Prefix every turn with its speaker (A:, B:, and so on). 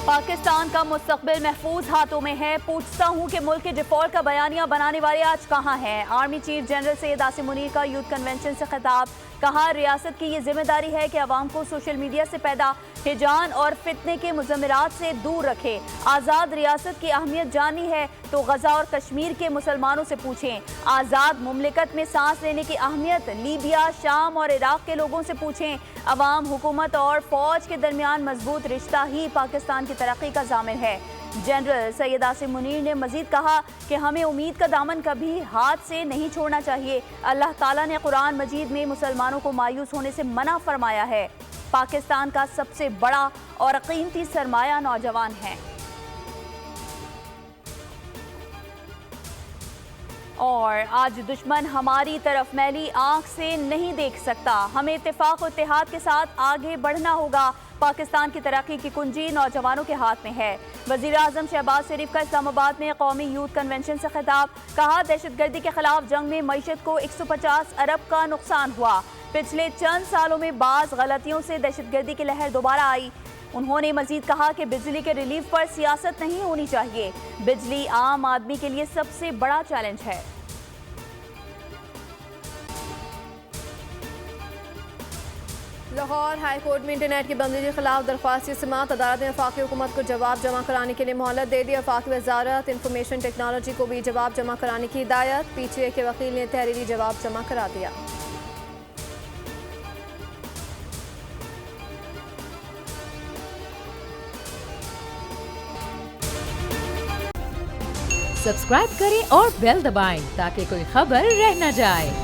A: پاکستان کا مستقبل محفوظ ہاتھوں میں ہے، پوچھتا ہوں کہ ملک کے ڈیفالٹ کا بیانیہ بنانے والے آج کہاں ہیں؟ Army chief general Syed Asim Munir کا یوتھ کنونشن سے خطاب، کہا ریاست کی یہ ذمہ داری ہے کہ عوام کو سوشل میڈیا سے پیدا ہیجان اور فتنے کے مضمرات سے دور رکھے۔ آزاد ریاست کی اہمیت جاننی ہے تو غزہ اور کشمیر کے مسلمانوں سے پوچھیں۔ آزاد مملکت میں سانس لینے کی اہمیت لیبیا، شام اور عراق کے لوگوں سے پوچھیں۔ عوام، حکومت اور فوج کے درمیان مضبوط رشتہ ہی پاکستان کی ترقی کا ضامن ہے۔ جنرل سید عاصم منیر نے مزید کہا کہ ہمیں امید کا دامن کبھی ہاتھ سے نہیں چھوڑنا چاہیے۔ اللہ تعالیٰ نے قرآن مجید میں مسلمانوں کو مایوس ہونے سے منع فرمایا ہے۔ پاکستان کا سب سے بڑا اور قیمتی سرمایہ نوجوان ہیں۔ اور آج دشمن ہماری طرف میلی آنکھ سے نہیں دیکھ سکتا، ہمیں اتفاق و اتحاد کے ساتھ آگے بڑھنا ہوگا۔ پاکستان کی ترقی کی کنجی نوجوانوں کے ہاتھ میں ہے۔ وزیر اعظم شہباز شریف کا اسلام آباد میں قومی یوتھ کنونشن سے خطاب، کہا دہشت گردی کے خلاف جنگ میں معیشت کو 150 ارب کا نقصان ہوا۔ پچھلے چند سالوں میں بعض غلطیوں سے دہشت گردی کی لہر دوبارہ آئی۔ انہوں نے مزید کہا کہ بجلی کے ریلیف پر سیاست نہیں ہونی چاہیے، بجلی عام آدمی کے لیے سب سے بڑا چیلنج ہے۔
B: لاہور ہائی کورٹ میں انٹرنیٹ کی بندی کے خلاف درخواست کی سماعت، عدالت نے وفاقی حکومت کو جواب جمع کرانے کے لیے مہلت دے دی۔ وفاقی وزارت انفارمیشن ٹیکنالوجی کو بھی جواب جمع کرانے کی ہدایت، پی ٹی اے کے وکیل نے تحریری جواب جمع کرا دیا۔
C: سبسکرائب کریں اور بیل دبائیں تاکہ کوئی خبر رہ نہ جائے۔